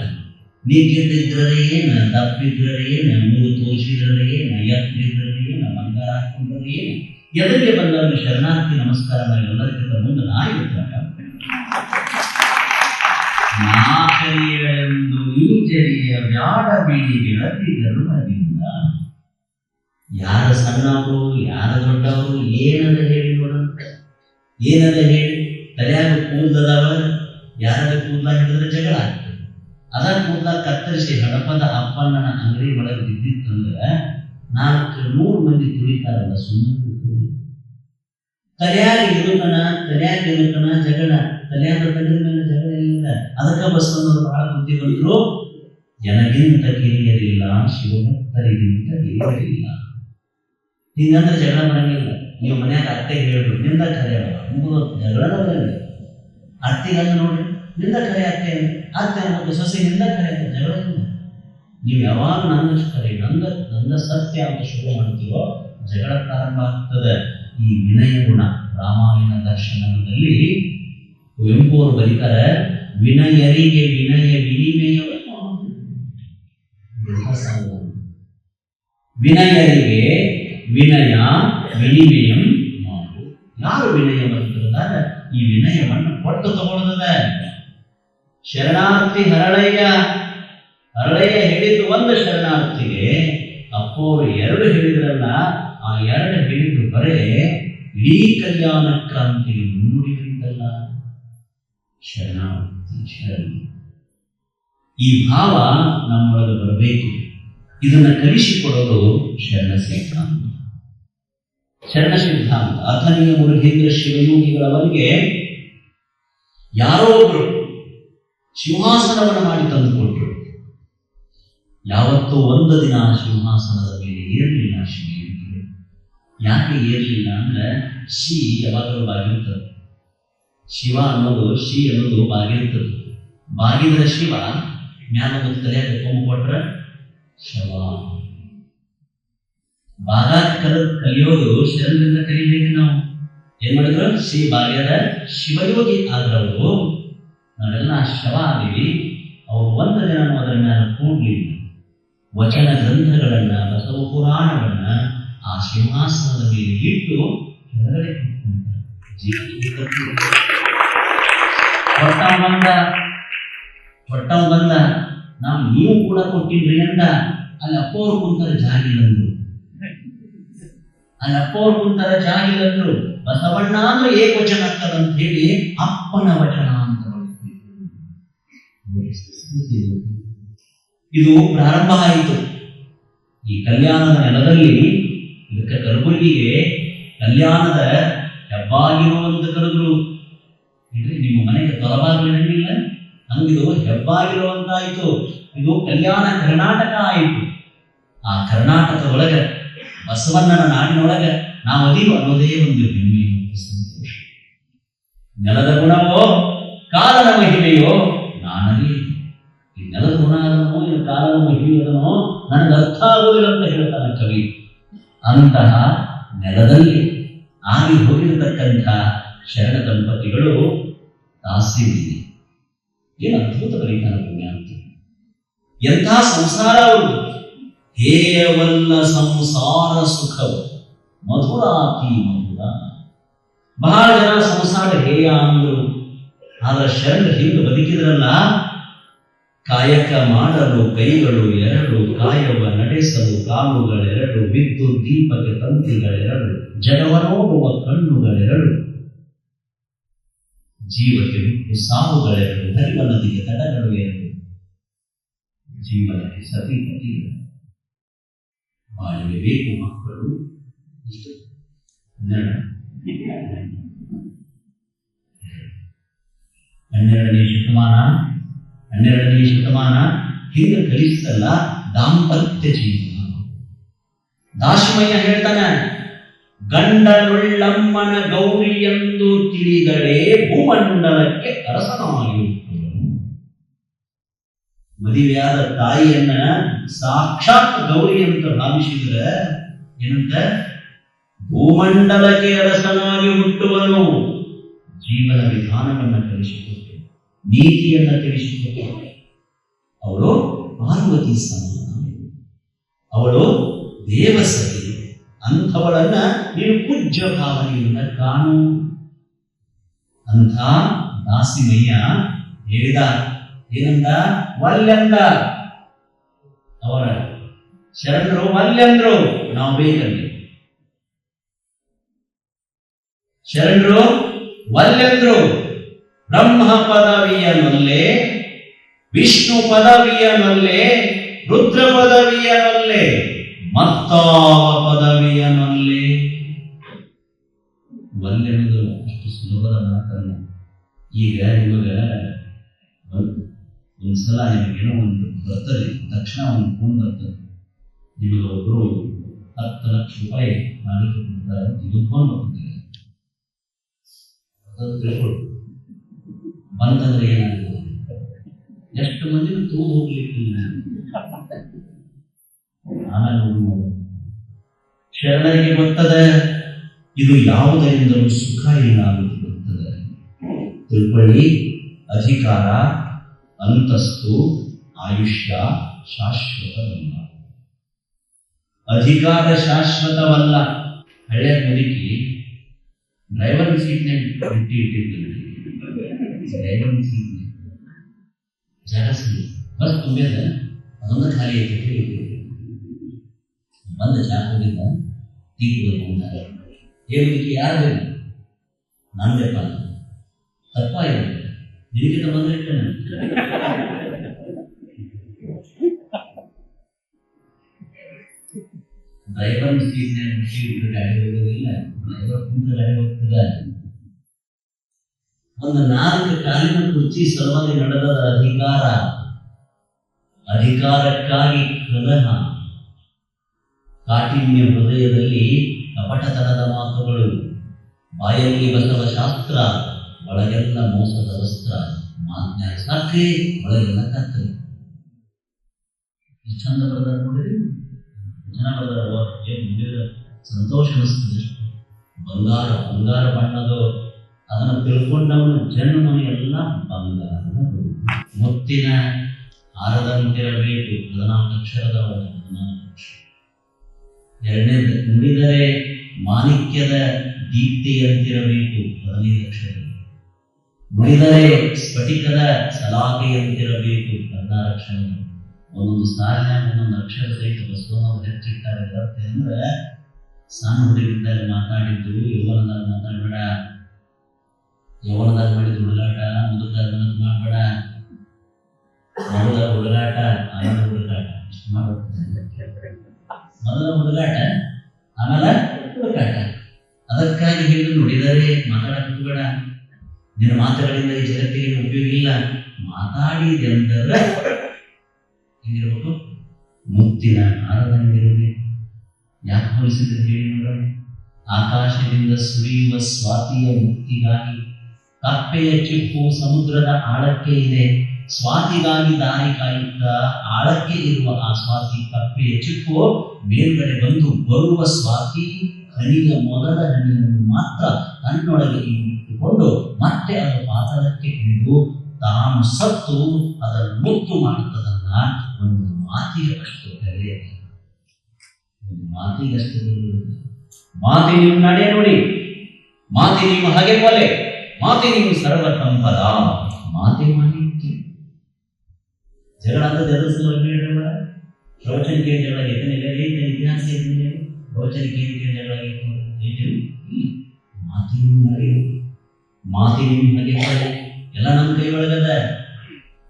ನೀ ಗಿಡ್ಡಿದ್ರೆ ಏನ, ದಪ್ಪಿದ್ರೆ ಏನ, 3 ತೋರಿಸಿದ್ರೆ ಏನ, ಎತ್ತಿದ್ರೆ ಏನ, ಬಂಗಾರ ಹಾಕೊಂಡ್ರೆ ಏನ, ಎದಕ್ಕೆ ಬಂದವರಿಗೆ ಶರಣಾರ್ಥಿ ನಮಸ್ಕಾರ ಮಾಡಿ ಎಲ್ಲರಿಗಿಂತ ಮುಂದೆ ನಾಕರಿಯೆಂದು ಈಜರಿಯ ಬ್ಯಾಡ ಬಿಡಿ ಗೆಳತಿ ಗರುಡದಿಂದ. ಯಾರ ಸಣ್ಣವರು ಯಾರ ದೊಡ್ಡವರು ಏನದ ಹೇಳಿ ನೋಡಂತ, ಏನದ ಹೇಳಿ. ತಲೆಯಾಗ ಕೂದಲದವ, ಯಾರದ ಕೂದಲ ಹಿಡಿದ್ರೆ ಜಗಳ ಆಗ್ತದೆ. ಅದ ಕೂದಲ ಕತ್ತರಿಸಿ ಹಡಪದ ಅಪ್ಪಣ್ಣನ ಅಂಗಡಿ ಒಳಗೆ ಬಿದ್ದಿತ್ತಂದ್ರೆ 400 ಮಂದಿ ತುಳಿತಾರಲ್ಲ ಸುಮ್ಮನೆ. ತಲೆಯಾಗ ಇರುಕನ ಜಗಳ, ತಲೆಯಾಗ ತಂದಿದ ಮೇಲೆ ಜಗಳ ಇಲ್ಲ. ಅದಕ್ಕೆ ಬಸವಣ್ಣವರು ಬಹಳ ಬುದ್ಧಿ ಬಂದ್ರು, ಜನಗಿಂತ ಕಿರಿಯರಿಲ್ಲ, ಶಿವಭಕ್ತರಿಗಿಂತ ಹಿರಿಯರಿಲ್ಲ. ಹಿಂಗಂದ್ರೆ ಜಗಳ ಬರಂಗಿಲ್ಲ. ನೀವು ಮನ್ಯಾಗ ಅತ್ತೆಗೆ ಹೇಳ್ಬಿಟ್ಟು ನಿಂದ ಕರೆ ಜಗಳನ ಬರಂಗಿಲ್ಲ. ಅತ್ತೆಗಂತ ನೋಡ್ರಿ, ನಿಂದ ಕರೆ ಅತ್ತೆ ಅನ್ಬೇಕು, ಸೊಸೆ ನಿಂದ ಕರೆ ಅಂತ ಜಗಳ ಇಲ್ಲ. ನೀವು ಯಾವಾಗ ನನ್ನ ಕರೆ ನನ್ನ ಸತ್ಯ ಅಂತ ಶುರು ಮಾಡ್ತೀರೋ ಜಗಳ ಪ್ರಾರಂಭ ಆಗ್ತದೆ. ಈ ವಿನಯ ಗುಣ ರಾಮಾಯಣ ದರ್ಶನದಲ್ಲಿ ಕುವೆಂಪು ಅವರು ಬರೀತಾರೆ, ವಿನಯರಿಗೆ ವಿನಯ ವಿನಿಮಯವನ್ನು, ವಿನಯರಿಗೆ ವಿನಯ ವಿನಿಮಯಂ ಮಾಡು. ಯಾರು ವಿನಯವಂತರಾದ ಈ ವಿನಯವನ್ನು ಕೊಟ್ಟು ತಗೊಳ್ಳದ. ಶರಣಾರ್ಥಿ ಹರಳಯ್ಯ ಹೇಳಿದ್ದು ಒಂದು ಶರಣಾರ್ಥಿಗೆ, ಅಪ್ಪವರು 2 ಹೇಳಿದ್ರಲ್ಲ, ಆ 2 ಹೇಳಿದ್ದು ಬರೇ ಇಡೀ ಕಲ್ಯಾಣ ಕ್ರಾಂತಿಗೆ ಮುನ್ನುಡಿ ಬರೀತಲ್ಲ. ಶರಣಾರ್ಥಿ ಶರಣ, ಈ ಭಾವ ನಮ್ಮೊಳಗೆ ಬರಬೇಕು. ಇದನ್ನ ಕಲಿಸಿಕೊಡೋದು ಶರಣ ಸಿದ್ಧಾಂತ. ಅಥನೀಯ ಮುರುಘೇಂದ್ರ ಶಿವಯೋಗಿಗಳವರಿಗೆ ಯಾರೋ ಒಬ್ರು ಸಿಂಹಾಸನವನ್ನು ಮಾಡಿ ತಂದುಕೊಟ್ರು. ಯಾವತ್ತೂ ಒಂದು ದಿನ ಸಿಂಹಾಸನದ ಮೇಲೆ ಏರಲಿಲ್ಲ ಶಿವಯೋಗಿಗಳು. ಯಾಕೆ ಏರಲಿಲ್ಲ ಅಂದ್ರೆ ಶಿ ಯಾವಾಗಲೂ ಬಾಗಿರ್ತದೆ. ಶಿವ ಅನ್ನೋದು ಶಿ ಅನ್ನೋದು ಬಾಗಿರ್ತದೆ. ಬಾಗಿದ್ರೆ ಶಿವ, ಮ್ಯಾಲ ಒಂದು ತಲೆಯಾಗ ಕೊಂಬು ಕೊಟ್ರ ಶವ. ಬಾಗಾದ ಕಲಿಯೋದು ಶರಣದಿಂದ ಕಲಿಬೇಕು. ನಾವು ಏನ್ ಮಾಡಿದ್ರು, ಶ್ರೀ ಬಾಗ್ಯದ ಶಿವಯೋಗಿ ಆದವರು ನಾವೆಲ್ಲ ಶವ ಆದೀವಿ. ಅವ್ರು ಒಂದು ದಿನ ಅದರ ಮೇಲೆ ಕೂಡ್ಲಿಲ್ಲ. ವಚನ ಗ್ರಂಥಗಳನ್ನ, ಬಸವ ಪುರಾಣಗಳನ್ನ ಆ ಸಿಂಹಾಸನದ ಮೇಲೆ ಇಟ್ಟು ಹೊರಗಡೆ ಕೊಟ್ಟವ ಬಂದ ನಾವು ನೀವು ಕೂಡ ಕೊಟ್ಟಿದ್ರಿ ಅಂತ ಅಲ್ಲಿ ಅಪ್ಪವರು ಕುಂತಾರೆ ಜಾಗಿಲ್ಲಂದ್ರು. ಅಲ್ಲಪ್ಪವ್ರು ಕುಂತಾರ ಜಾಗಿಲಂದ್ರು ಬಸವಣ್ಣ ಅಂದ್ರೆ ಏಕವಚನ ಆಗ್ತದಂತ ಹೇಳಿ ಅಪ್ಪನ ವಚನ ಅಂತ ಇದು ಪ್ರಾರಂಭ ಆಯಿತು. ಈ ಕಲ್ಯಾಣದ ನೆಲದಲ್ಲಿ ಇದಕ್ಕೆ ಕಲಬುರಗಿಗೆ ಕಲ್ಯಾಣದ ಹೆಬ್ಬಾಗಿಲು ಅಂತ ಕರೆದ್ರು. ನಿಮ್ಮ ಮನೆಗೆ ತೊಲಬಾಗಿಲು ಇರಲಿಲ್ಲ, ಹಂಗಿದು ಹೆಬ್ಬಾಗಿಲು ಅಂತಾಯಿತು. ಇದು ಕಲ್ಯಾಣ ಕರ್ನಾಟಕ ಆಯಿತು. ಆ ಕರ್ನಾಟಕದೊಳಗೆ ಬಸವಣ್ಣನ ನಾಡಿನೊಳಗೆ ನಾವು ಅದೀವ ಅನ್ನೋದೇ ಒಂದು ಹೆಮ್ಮೆ ಮತ್ತು ಸಂತೋಷ. ನೆಲದ ಗುಣವೋ ಕಾಲದ ಮಹಿಮೆಯೋ ನಾನದೇ. ಈ ನೆಲದ ಗುಣ ಅದನೋ ಈ ಕಾಲದ ಮಹಿಮೆ ಅದನೋ ನನಗೆ ಅರ್ಥ ಆಗುವುದಿಲ್ಲ ಅಂತ ಹೇಳ್ತಾನೆ ಕವಿ. ಅಂತಹ ನೆಲದಲ್ಲಿ ಆಗಿ ಹೋಗಿರತಕ್ಕಂಥ ಶರಣ ದಂಪತಿಗಳು ದಾಸಿರಿ ಏನು ಅದ್ಭುತ ಬರೀತಾನೆ ಪುಣ್ಯ ಅಂತ. ಎಂಥ ಸಂಸಾರ ಅವರು. ಹೇಯವಲ್ಲ ಸಂಸಾರ ಸುಖವು ಮಧುರಾತಿ ಮಧುರ. ಬಹಳ ಜನ ಸಂಸಾರ ಹೇಯ ಅಂದ್ರು, ಆದ್ರೆ ಶರಣರು ಹಿಂದೆ ಬದುಕಿದ್ರಲ್ಲ. ಕಾಯಕ ಮಾಡಲು ಕೈಗಳು ಎರಡು, ಕಾಯವ ನಡೆಸಲು ಕಾಲುಗಳೆರಡು, ವಿದ್ಯುತ್ ದೀಪಕ್ಕೆ ತಂತಿಗಳೆರಡು, ಜಗವ ನೋಡುವ ಕಣ್ಣುಗಳೆರಡು, ಜೀವಕ್ಕೆ ಬಿಟ್ಟು ಸಾವುಗಳೆರಡು, ಹರಿವ ನದಿಗೆ ತಡಗಳು ಎರಡು, ಜೀವನಕ್ಕೆ ಸತಿಪತಿ ಬಾಳಿಗೆ ಬೇಕು ಮಕ್ಕಳು. ಇಷ್ಟು 12ನೇ ಶತಮಾನ ಹಿಂದೆ ಕಲಿಸ್ತಲ್ಲ ದಾಂಪತ್ಯ ಜೀವನ. ದಾಶಮಯ್ಯ ಹೇಳ್ತಾನೆ, ಗಂಡನುಳ್ಳಮ್ಮನ ಗೌರಿ ಎಂದು ತಿಳಿದಡೆ ಭೂಮಂಡಲಕ್ಕೆ ಅರಸನಾಗಿರುತ್ತವನು. ಮದುವೆಯಾದ ತಾಯಿಯನ್ನ ಸಾಕ್ಷಾತ್ ಗೌರಿ ಅಂತ ಭಾವಿಸಿದ್ರೆ ಏನಂತ, ಭೂಮಂಡಲಕ್ಕೆ ಅರಸನಾಗಿ ಹುಟ್ಟುವನು. ಜೀವನ ವಿಧಾನವನ್ನು ಕಲಿಸಿಕೊಟ್ಟು, ನೀತಿಯನ್ನ ತಿಳಿಸಿಕೊಟ್ಟು. ಅವಳು ಪಾರ್ವತಿ ಸಮಾನ, ಅವಳು ದೇವಸತಿ. ಅಂಥವಳನ್ನ ನೀನು ಪೂಜ್ಯ ಭಾವನೆಯಿಂದ ಕಾಣು ಅಂತ ದಾಸಿಮಯ್ಯ ಹೇಳಿದ. ಏನಂದ? ವಲ್ಯಂದ. ಅವರ ಶರಣರು ವಲ್ಯಂದ್ರು, ನಾವು ಬೇಕಲ್ಲಿ. ಶರಣರು ವಲ್ಯಂದ್ರು. ಬ್ರಹ್ಮ ಪದವಿಯನಲ್ಲೇ, ವಿಷ್ಣು ಪದವಿಯನಲ್ಲೇ, ರುದ್ರ ಪದವಿಯನಲ್ಲೇ, ಮತ್ತಾವ ಪದವಿಯನಲ್ಲೇ. ವಲ್ಯನದು ಅಷ್ಟು ಸುಲಭದ ಮಾತಲ್ಲ. ಈಗ ನಿಮಗ ಒಂದ್ಸಲ ನಿಮಗೇನೋ ಒಂದು ಬರ್ತದೆ, ತಕ್ಷಣ ಒಂದು ಫೋನ್ ಬರ್ತದೆ, ನಿಮಗೆ ಒಬ್ರು 10 ಲಕ್ಷ ರೂಪಾಯಿ ಮಾಲಿಕೆ ಕೊಡ್ತಾರೆ, ಇದು ಫೋನ್ ಬರ್ತದೆ. ತಿಳ್ಕೊಡು ಬಂತಂದ್ರೆ ಏನಾಗಿದೆ, ಎಷ್ಟು ಮಂದಿ ತೂಗು ಹೋಗ್ಲಿಕ್ಕಿಲ್ಲ. ಆಮೇಲೆ ಶರಣರಿಗೆ ಗೊತ್ತದೆ ಇದು ಯಾವುದರಿಂದಲೂ ಸುಖ ಇಲ್ಲ ಅಂತ ಗೊತ್ತದೆ. ತಿಳ್ಕೊಳ್ಳಿ, ಅಧಿಕಾರ ಅಂತಸ್ತು ಆಯುಷ್ಯ ಶಾಶ್ವತವಲ್ಲ. ಅಧಿಕಾರ ಶಾಶ್ವತವಲ್ಲ. ಹಳೆಯ ಮುದುಕಿ ಡ್ರೈವರ್ ಸೀಟ್ನಾಗ ಇಟ್ಟಿದ್ದೀನಿ, ಡ್ರೈವರ್ ಸೀಟ್ ಜಾಸ್ತಿ ಬಸ್ ತುಂಬಿದ ಅದೊಂದು ಖಾಲಿ ಐತೆ. ಬಂದ ಚಾ ಹೋಗಿದ್ದ ಟೀ ಕುಡಿದು ಹೇಳಿಕೆ ಯಾರು ಬೇಕು? ನಾನು ಬೇಕ ತಪ್ಪಾಗಿದೆ, ನಿನಗಿಂತ ಬಂದಿರ್ತೇನೆ. ಡ್ರೈವರ್ ಸೀಟ್ನಾಗ ಗಾಡಿ ಹೋಗೋದಿಲ್ಲ, ಡ್ರೈವರ್ ಕುಂತ ಗಾಡಿ ಹೋಗ್ತದ. ಒಂದು 4 ಕಾಲಿನ ಕುರ್ಚಿ ಸಲುವಾಗಿ ನಡೆದ ಅಧಿಕಾರಕ್ಕಾಗಿ ಕಲಹ, ಕಾಠಿಣ್ಯ ಹೃದಯದಲ್ಲಿ ಕಪಟತನದ ಮಾತುಗಳು, ಬಾಯಲ್ಲಿ ಬಸವ ಶಾಸ್ತ್ರ, ಒಳಗೆಲ್ಲ ಮೋಸದ ವಸ್ತ್ರ, ಮಾಜ್ಞಾನ ಸಾಕ್ರಿ, ಒಳಗೆಲ್ಲ ಕತ್ತರಿ. ಎಷ್ಟು ಚಂದ ಬರ್ದಾರ ನೋಡಿರಿ, ಜನ ಬರ್ದಾರ. ಸಂತೋಷ ಅನಿಸ್ತದೆ. ಬಂಗಾರ ಬಣ್ಣದು ಅದನ್ನು ತಿಳ್ಕೊಂಡವನು ಜನ್ಮ ಎಲ್ಲ ಬಂಗಾರ. ಮುತ್ತಿನ ಹಾರದಂತಿರಬೇಕು, 14 ಅಕ್ಷರದ 14 ಅಕ್ಷರ. ಎರಡನೇದು, ನುಡಿದರೆ ಮಾಣಿಕ್ಯದ ದೀಪ್ತಿಯಂತಿರಬೇಕು, 15 ಅಕ್ಷರ. ನುಡಿದರೆ ಸ್ಫಟಿಕದ ಸಲಾಕೆಯಂತಿರಬೇಕು, 16 ಅಕ್ಷರ. ಒಂದೊಂದು ಸಾಲಿನ ಒಂದೊಂದು ಅಕ್ಷರ ಸಹಿತ ಬಸವನವರು ಹೆಚ್ಚಿಟ್ಟಾರೆ. ಅಂದ್ರೆ ಸಣ್ಣ ಹುಡುಗಿದ್ದಾಗ ಮಾತಾಡಿದ್ದು ಯೌವನದಾಗ ಮಾತಾಡ್ಬೇಡ. ಯೌವನದಾಗ ಮಾಡಿದ ಹುಡುಗಾಟ ಮುದುಕಾದ ಮಾಡಬೇಡ. ಮೊದಲ ಹುಡುಗಾಟ ಆಮೇಲೆ ಹುಡುಗಾಟ ಇಷ್ಟು ಮಾಡುತ್ತೆ. ಮೊದಲ ಹುಡುಗಾಟ ಆಮೇಲೆ ಹುಡುಗಾಟ. ಅದಕ್ಕಾಗಿ ಹೇಳಿ ನುಡಿದರೆ ಮಾತಾಡಕ್ಕೆ ಬೇಡ. ನಿನ್ನ ಮಾತುಗಳಿಂದ ಈ ಜಗತ್ತಿಗೆ ಉಪಯೋಗ ಇಲ್ಲ. ಮಾತಾಡಿದೆಂದರೆ ಹೆಂಗಿರ್ಬೇಕು? ಮುತ್ತಿನ ನಾರದಂಗಿರಬೇಕು. ಯಾಕೆ ಹೋಲಿಸಿದ್ರೆ ಹೇಳಿ ನೋಡೋಣ. ಆಕಾಶದಿಂದ ಸುರಿಯುವ ಸ್ವಾತಿಯ ಮುಕ್ತಿಗಾಗಿ ಕಪ್ಪೆಯ ಚಿಪ್ಪು ಸಮುದ್ರದ ಆಳಕ್ಕೆ ಇದೆ. ಸ್ವಾತಿಗಾಗಿ ದಾರಿ ಕಾಯುತ್ತ ಆಳಕ್ಕೆ ಇರುವ ಆ ಸ್ವಾತಿ ಕಪ್ಪೆಯ ಚಿಪ್ಪು ಮೇಲ್ಗಡೆ ಬಂದು ಬರುವ ಸ್ವಾತಿ ಹನಿಯ ಮೊದಲ ಹನಿಯನ್ನು ಮಾತ್ರ ತನ್ನೊಳಗೆ ಇಟ್ಟುಕೊಂಡು ಮತ್ತೆ ಅದು ಪಾತಾಳಕ್ಕೆ ಇಳಿದು ತಾನು ಸತ್ತು ಅದನ್ನು ಮುತ್ತು ಮಾಡುತ್ತದಲ್ಲ. ಒಂದು ಮಾತಿಗಷ್ಟು ಬೆಲೆ, ಒಂದು ಮಾತಿಗಷ್ಟು ಮಾತಿ ನೀವು ನಡೆ ನೋಡಿ. ಮಾತಿ ನೀವು ಹಾಗೆ ಕೊಲೆ, ಮಾತಿ ನೀವು ಸರ್ವ ಸಂಪದ. ಮಾತಿ ಮಾಡಿ ಜಗಳ ಅಂತ ಜಗತ್ತಿನ ಪ್ರವಚನಕ್ಕೆ ಜಗಳ ಇತಿಹಾಸ ಪ್ರವಚನಕ್ಕೆ ಜಗಳ ಮಾತಿ ನೀವು ನಡೆ, ಮಾತಿ ನೀವು ಹಾಗೆ ಕೊಲೆ. ಎಲ್ಲ ನಮ್ಮ ಕೈ ಒಳಗದ,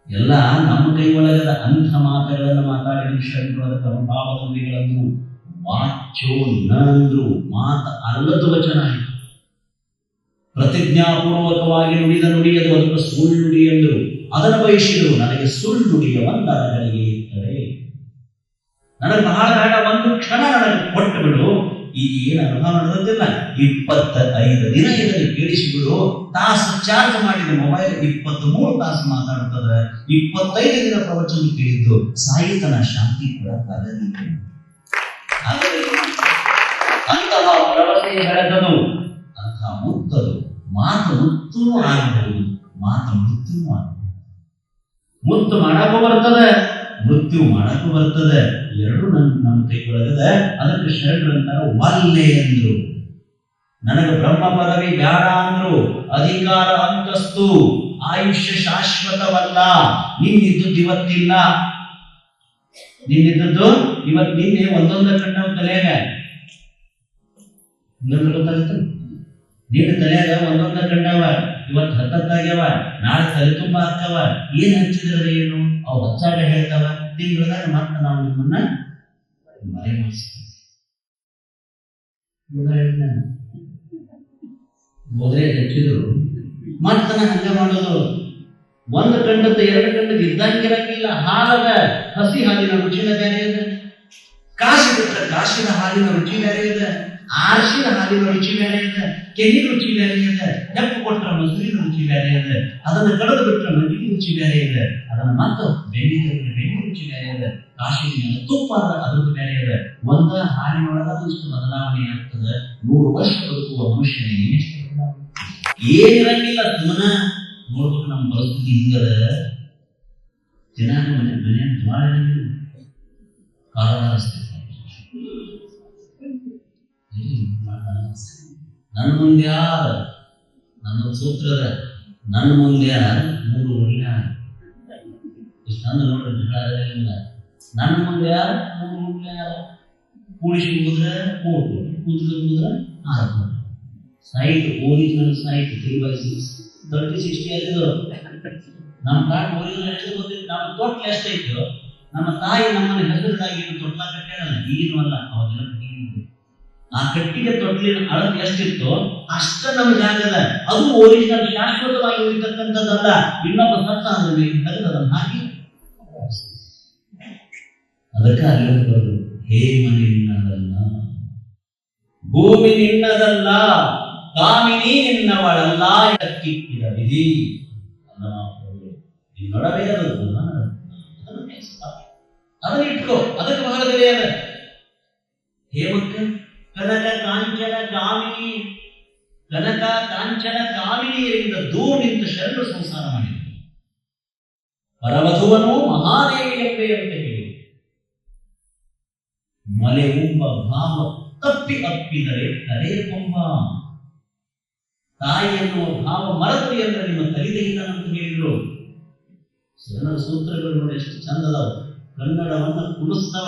ಎಲ್ಲ ನಮ್ಮ ಕೈ ಒಳಗದ. ಅಂಥ ಮಾತುಗಳನ್ನು ಮಾತಾಡಿ ಶರಣರು ಪ್ರಭಾವದ ನುಡಿಗಳನ್ನು ವಾಚೋ ನಂದ್ರು ಮಾತ ಅಲ್ಲದ ವಚನ ಆಯಿತು. ಪ್ರತಿಜ್ಞಾಪೂರ್ವಕವಾಗಿ ನುಡಿದ ನುಡಿಯದು ಅದಕ್ಕೆ ಸುಳ್ಳು ನುಡಿ ಎಂದರು. ಅದನ್ನು ಬಯಸಿದರು. ನನಗೆ ಸುಳ್ಳು ನುಡಿಯ ಒಂದರಗಳಿಗೆ ಇರ್ತದೆ. ನನಗೆ ಬಹಳ ಬೇಡ, ಒಂದು ಕ್ಷಣ ನನಗೆ ಕೊಟ್ಟು ಬಿಡು. ಈಗ ಏನು ಅನುಭವ ನಡೆದಿಲ್ಲ. 25 ದಿನ ಇದನ್ನು ಕೇಳಿಸಿಬಿಡು. ತಾಸು ಚಾರ್ಜ್ ಮಾಡಿದ ಮೊಬೈಲ್ 23 ತಾಸು ಮಾತಾಡ್ತದೆ. 25 ದಿನ ಪ್ರವಚನ ಕೇಳಿದ್ದು ಸಾಯಿತನ ಶಾಂತಿ ಕೂಡ ತರಲಿಲ್ಲ. ಅಂತಹ ಪ್ರವಚನ ಬೆಳೆದದು, ಅಂತಹ ಮುತ್ತದು. ಮಾತು ಮುತ್ತು ಆಗಬಹುದು, ಮಾತು ಮೃತ್ಯು ಆಗಬಹುದು. ಮುತ್ತು ಮಾಡಕ್ಕೂ ಬರ್ತದೆ, ಮೃತ್ಯು ಮಾಡಕ್ಕೂ ಬರ್ತದೆ. ಎರಡು ನಮ್ಮ ಕೈ ಒಳಗದ. ಅದಕ್ಕೆ ಶರಣರು ಅಂತಾರ ವಲ್ಲೆ ಅಂದ್ರು. ನನಗೆ ಬ್ರಹ್ಮ ಪದವಿ ಬೇಡ ಅಂದ್ರು. ಅಧಿಕಾರ ಅಂತಸ್ತು ಆಯುಷ್ಯ ಶಾಶ್ವತವಲ್ಲ. ನಿನ್ನಿದ್ದದ್ದು ಇವತ್ತಿಲ್ಲ, ನಿನ್ನಿದ್ದದ್ದು ಇವತ್ತು. ನಿನ್ನೆ ಒಂದೊಂದು ಕಣ್ಣು ತಲೆಯಾಗ ಗೊತ್ತಾಗುತ್ತೆ. ನಿನ್ನ ತಲೆಯಾಗ ಒಂದೊಂದ ಕಂಡವ, ಇವತ್ತು 10 ಆಗ್ಯಾವ, ನಾಳೆ ತಲೆ ತುಂಬ ಆಗ್ತಾವ. ಏನ್ ಹಚ್ಚಿದ್ರೆ ಏನು ಅವು ಹಚ್ಚಾಗ ಹೇಳ್ತಾವ. ತಿಂಗಳದಾಗ ಮತ್ತೆ ನಾವು ನಿಮ್ಮನ್ನ ಮರೆ ಮಾಡಿಸ್ತೀವಿ. ಮೊದಲೇ ಹಚ್ಚಿದ್ರು ಮತ್ತನ ಹಂಗ ಮಾಡೋದು. ಒಂದು ಕಂಡದ 2 ಕಂಡದ ಇದ್ದಂಗಿರಂಗಿಲ್ಲ. ಹಾಲದ ಹಸಿ ಹಾಲಿನ ರುಚಿನ ಬೇರೆ ಇದೆ, ಕಾಶಿ ಬಿಟ್ಟ ಕಾಶಿನ ಹಾಲಿನ ರುಚಿ ಬೇರೆ ಇದೆ, ಆರ್ಸಿನ ಹಾಲಿನ ರುಚಿ ಬೇರೆ ಇದೆ, ಕೆನಿ ರುಚಿ ಬೇರೆ ಇದೆ, ಹೆಪ್ಪು ಕೊಟ್ಟರೆ ಮೊಸರಿನ ರುಚಿ ಬೇರೆ ಇದೆ, ಅದನ್ನು ಕಳೆದು ಬಿಟ್ಟರೆ ಮಜ್ಜಿಗೆ ರುಚಿ ಬೇರೆ ಇದೆ, ಅದನ್ನು ಮತ್ತೆ ಬೆಣ್ಣೆ ತೆಗೆದ್ರೆ ಬೆಣ್ಣೆ ರುಚಿ ಬೇರೆ ಇದೆ, ಕಾಶಿನ ತುಪ್ಪ ಅದ್ರದ್ದು ಬೇರೆ ಇದೆ. ಒಂದ ಹಾಲಿನೊಳಗೆ ಇಷ್ಟು ಬದಲಾವಣೆ ಆಗ್ತದೆ. 100 ವರ್ಷ ಬದುಕುವ ಮನುಷ್ಯನಿಗೆ ಎಷ್ಟು ಏನಿರಂಗಿಲ್ಲ. ಸುಮ್ಮನ ನೋಡ್ಬೇಕು ನಮ್ಮ ಪರಿಸ್ಥಿತಿ ಹಿಂಗದ. ದಿನಾಂಕ ಮನೆ ಜ್ವಾಳ ನನ್ನ ಮುಂದೆ ಯಾರ ನನ್ನ ಸೂತ್ರದ ನನ್ನ ಮುಂದೆ 3 ಉಳ್ಳ ಇಷ್ಟಂದ ನೋಡ್ರಿ. ನನ್ನ ಮುಂದೆ ಯಾರ 3 ಉಳ್ಳ ಕೂಡಿಸಿ ಮುಗಿದ್ರೆ 3 ಕೋಟಿ, ಕೂಡಿದ್ರೆ 6 ಕೋಟಿ. ಸೈಟ್ ಓರಿಜಿನಲ್ ಸೈಟ್ 3/6 30-60 ಆಗಿದ್ದು. ನಮ್ಮ ಕಾಟ್ ಓರಿಜಿನಲ್ ಎಷ್ಟು ಗೊತ್ತಿತ್ತು? ನಮ್ಮ ತೊಟ್ಲು ಎಷ್ಟೈತು? ನಮ್ಮ ತಾಯಿ ನಮ್ಮನ್ನ ಹೆಸರಿಗಾಗಿ ತೊಟ್ಲ ಕಟ್ಟಾಡಲ್ಲ. ಈಗಿನೂ ಅಲ್ಲ, ಅವಾಗೆಲ್ಲ ಕಟ್ಟಿಗೆ. ಆ ಕಟ್ಟಿಗೆ ತೊಟ್ಲಿನ ಅಳತೆ ಎಷ್ಟಿತ್ತು ಅಷ್ಟ ನಮ್ಮ ಜಾಗದ. ಅದು ಓರಿಜಿನಲ್ ಶಾಶ್ವತವಾಗಿ ಉಳಿತಕ್ಕಂಥದ್ದಲ್ಲ. ಇನ್ನೊಬ್ಬ ಸತ್ತ ಅಂದ್ರೆ ಅದನ್ನು ಹಾಕಿ ಅದಕ್ಕೆ ಅಲ್ಲಿ ಹೇಮ ನಿನ್ನದಲ್ಲ, ಭೂಮಿ ನಿನ್ನದಲ್ಲ, ಕಾಮಿನಿ ನಿನ್ನವಳಲ್ಲ. ಕಿಕ್ಕಿದ ವಿಧಿ ನಿನ್ನೊಡವೆ ಅದನ್ನ ಇಟ್ಕೋ. ಅದಕ್ಕೆ ಬಹಳ ಬೆಲೆ ಅದ. ಹೇಮಕ್ಕೆ ಕನಕ ಕಾಂಚನ ಕಾಮಿನಿ, ಕನಕ ಕಾಂಚನ ಕಾಮಿನಿಯರಿಂದ ದೂರ ನಿಂತು ಶರಣರು ಸಂಸಾರ ಮಾಡಿದರು. ಪರವಧುವನು ಮಹಾದೇವಿ ಎಂಬೆ ಅಂತ ಹೇಳಿ ಮಲೆ ಉಂಬ ಭಾವ ತಪ್ಪಿ ಅಪ್ಪಿದರೆ ತಲೆ ಕೊಂಬ. ತಾಯಿ ಎನ್ನುವ ಭಾವ ಮರತು ಎಂದರೆ ನಿಮ್ಮ ತಲೆದೇ ಇಲ್ಲ ಅಂತ ಹೇಳಿದ್ರು. ಶರಣರ ಸೂತ್ರಗಳು ನೋಡಿ ಎಷ್ಟು ಚಂದದವು. ಕನ್ನಡವನ್ನು ಕುಣಿಸ್ತವ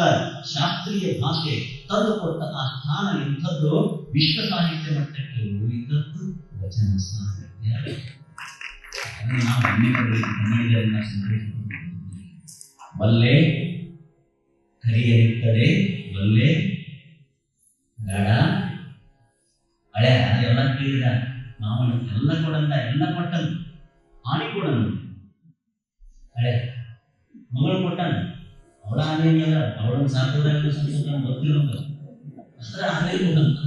ಶಾಸ್ತ್ರೀಯ ಭಾಷೆ ತಂದುಕೊಟ್ಟ ಆ ಸ್ಥಾನ ಎಂಥದ್ದು, ವಿಶ್ವ ಸಾಹಿತ್ಯ ಮಟ್ಟಕ್ಕೆ ಹೋಗಿದ್ದದ್ದು ವಚನ ಸಾಹಿತ್ಯ. ಅದನ್ನು ನಾವು ಕನ್ನಡಿಗರನ್ನ ಸಂಗ್ರಹಿಸಿಕೊಂಡಿದ್ದೇವೆ. ಬಲ್ಲೆ ಕರಿಯಲಿರ್ತದೆ, ಬಲ್ಲೆ ಬೇಡ ಹಳೆ ಎಲ್ಲ ಕೇಳಿದ ಮಾವನ ಎಲ್ಲ ಕೊಡಂದ, ಎಲ್ಲ ಕೊಟ್ಟನು, ಆಣಿ ಕೊಡನು, ಹಳೆ ಮಗಳು ಕೊಟ್ಟಾನ, ಅವಳ ಆನೆ ಅಲ್ಲ, ಅವಳನ್ನು ಸಾಕೋದ್ರಲ್ಲಿ ಸಂಸ್ಕೃತ ಗೊತ್ತಿರೋದು ಅಷ್ಟರ ಆನೆ ಕೊಟ್ಟಂತ.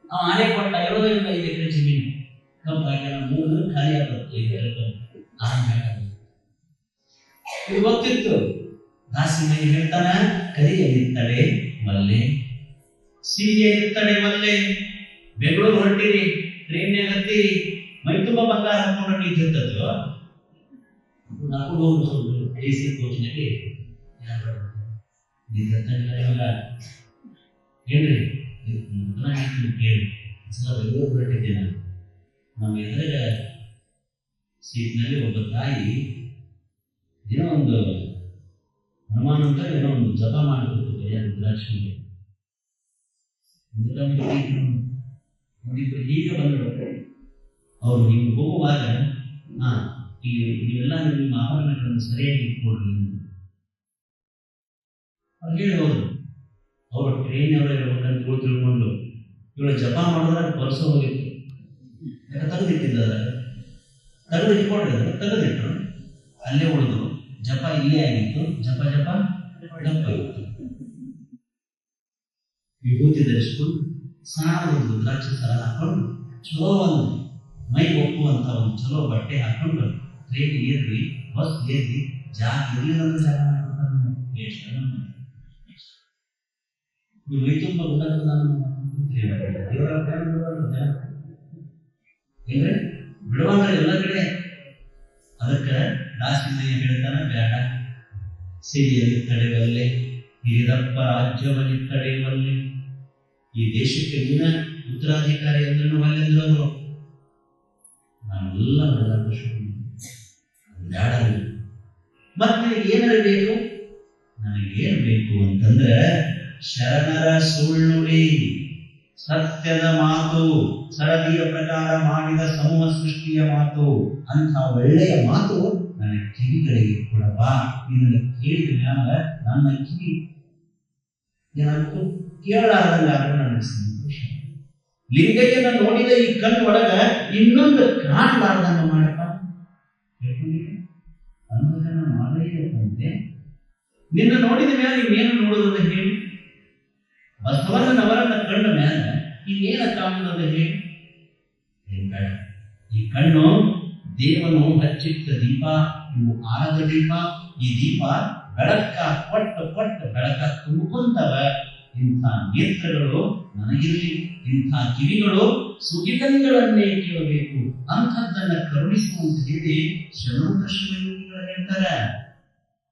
ನಾವು ಆನೆ ಕೊಟ್ಟ 75 ಎಕರೆ ಜಮೀನು ಕಬ್ಬಾಗ್ಯಾನ, 3 ಖಾಲಿ ಆಗುತ್ತೆ, 5 ಎಕರೆ ಇದು ಗೊತ್ತಿತ್ತು. ದಾಸಿಮಯ್ಯ ಹೇಳ್ತಾನ, ಕರಿಯಲಿರ್ತಡೆ ಮಲ್ಲೆ, ಸೀರೆಯಲ್ಲಿರ್ತಡೆ ಮಲ್ಲೆ. ಬೆಂಗಳೂರು ಹೊರಟಿರಿ, ಟ್ರೈನ್ಯಾಗ ಹತ್ತೀರಿ, ಮೈ ತುಂಬ ಬಂಗಾರ ಹಾಕೊಂಡು ನಿಂತಿರ್ತದೋ ನಾಲ್ಕು AC ಕೋಚ್ನಾಗೆ ಹೇಳ್ರಿ ಕೇಳಿ. ಸಲ ಬೆಂಗಳೂರು ಹೊರಟಿದ್ದೆ ನಾನು. ನಮ್ಮ ಎದುರಾಗ ಸೀಟ್ನಲ್ಲಿ ಒಬ್ಬ ತಾಯಿ ಏನೋ ಒಂದು ಹನುಮಾನ ಅಂತ ಏನೋ ಒಂದು ಜಪ ಮಾಡಿಕೊಡ್ತಿದ್ದೆ, ರುದ್ರಾಕ್ಷಿಗೆ. ಈಗ ಬಂದರು ಅವರು. ನೀವು ಹೋಗುವಾಗ ನೀವೆಲ್ಲ ನಿಮ್ಮ ಆಭರಣಗಳನ್ನು ಸರಿಯಾಗಿ ಇಟ್ಕೊಡ್ರಿ ಅವ್ರು ಹೇಳಿ ಹೋದ್ರು. ಅವರು ಟ್ರೈನ್ ಅವರ ತಿಳ್ಕೊಂಡು ಇವಳು ಜಪ ಮಾಡಿದ್ರೆ ಪರ್ಸ ಹೋಗಿತ್ತು, ಯಾಕೆ ತೆಗೆದಿಟ್ಟಿದ್ದಾರೆ, ತೆಗೆದು ಇಟ್ಕೊಂಡ್ರೆ ತೆಗೆದಿಟ್ರು, ಅಲ್ಲೇ ಉಳಿದ್ರು. ಜಪ ಇಲ್ಲೇ ಆಗಿತ್ತು, ಜಪ ಜಪ ಡಪ್ಪ ಇತ್ತು. ವಿಭೂತಿ ಧರಿಸ್ಕೊಂಡು ಸಾರು ರುದ್ರಾಕ್ಷಿ ಸರ ಹಾಕೊಂಡು ಚಲೋ ಒಂದು ಮೈ ಒಪ್ಪುವಂತ ಒಂದು ಚಲೋ ಬಟ್ಟೆ ಹಾಕೊಂಡು ಟ್ರೈನ್ ಏರ್ರಿ, ಬಸ್ ಏರಿ, ಜಾಗ ಇರಲಿಲ್ಲ ಜಾಗ ಮೈ ತುಂಬ ಏನ್ರಿ ಬಿಡುವಂತ ಎಲ್ಲ ಕಡೆ. ಅದಕ್ಕೆ ದಾಸಿಮಯ್ಯ ಹೇಳ್ತಾನ, ಬೇಡ ಸಿರಿಯಲ್ಲಿ ತಡೆವಲ್ಲೆ, ಹಿರಿದಪ್ಪ ರಾಜ್ಯವನ್ನು ತಡೆಯುವಲ್ಲೆ. ಈ ದೇಶಕ್ಕೆ ನೀನ ಉತ್ತರಾಧಿಕಾರಿ ಅಂದ್ರೂ ಅಲ್ಲೆಂದ್ರು ಅವರು. ನಾವೆಲ್ಲ ಬೇಡ. ಮತ್ತೆ ನನಗೆ ಏನಾರ ಬೇಕು, ನನಗೇನು ಬೇಕು ಅಂತಂದ್ರೆ ಶರಣರ ಸುಳ್ಳುಡಿ, ಸತ್ಯದ ಮಾತು, ಸರದಿಯ ಪ್ರಕಾರ ಮಾಡಿದ ಸಮೂಹ ಸೃಷ್ಟಿಯ ಮಾತು, ಅಂತ ಒಳ್ಳೆಯ ಮಾತು ನನ್ನ ಕಿವಿಗಳಿಗೆ ಕೊಡಪ್ಪ. ಇದನ್ನು ಕೇಳಿದ ಮ್ಯಾಲ ನನ್ನ ಕಿವಿ ಏನಾಯ್ತು ಕೇಳಲಾರ್ದಂಗ ನನಗೆ ಸಂತೋಷ. ಲಿಂಗಯ್ಯನ ನೋಡಿದ ಈ ಕಣ್ಣು ಒಳಗ ಇನ್ನೊಂದು ಕಾಣಲಾರ್ದಂಗ ಮಾಡಪ್ಪ. ಅನ್ನೋದನ್ನ ಮಾಡಲೇಬೇಕಂತೆ. ನಿನ್ನ ನೋಡಿದ ಮೇಲೆ ಇನ್ನೇನು ನೋಡುವುದ ಹೇಳಿ? ಬಸವಣ್ಣನವರನ್ನ ಕಂಡ ಮೇಲೆ ಇನ್ನೇನ ಕಾಣುವುದ ಹೇಳಿ? ಬೇಡ. ಈ ಕಣ್ಣು ದೇವನು ಹಚ್ಚಿಟ್ಟ ದೀಪ, ಇವು ಆರದ ದೀಪ. ಈ ದೀಪ ಬೆಳಕ ಕೊಟ್ಟು ಬೆಳಕ ತುಂಬಿಕೊಂತವ. ಇಂಥ ನೇತ್ರಗಳು ನನಗಿರಲಿ, ಇಂಥ ಕಿವಿಗಳು ಸುಗಿತಗಳನ್ನೇ ಕೇಳಬೇಕು, ಅಂಥದ್ದನ್ನ ಕರುಣಿಸುವಂತ ಹೇಳಿ ಶರಣು ಶಿವಯೋಗಿಗಳು ಹೇಳ್ತಾರೆ.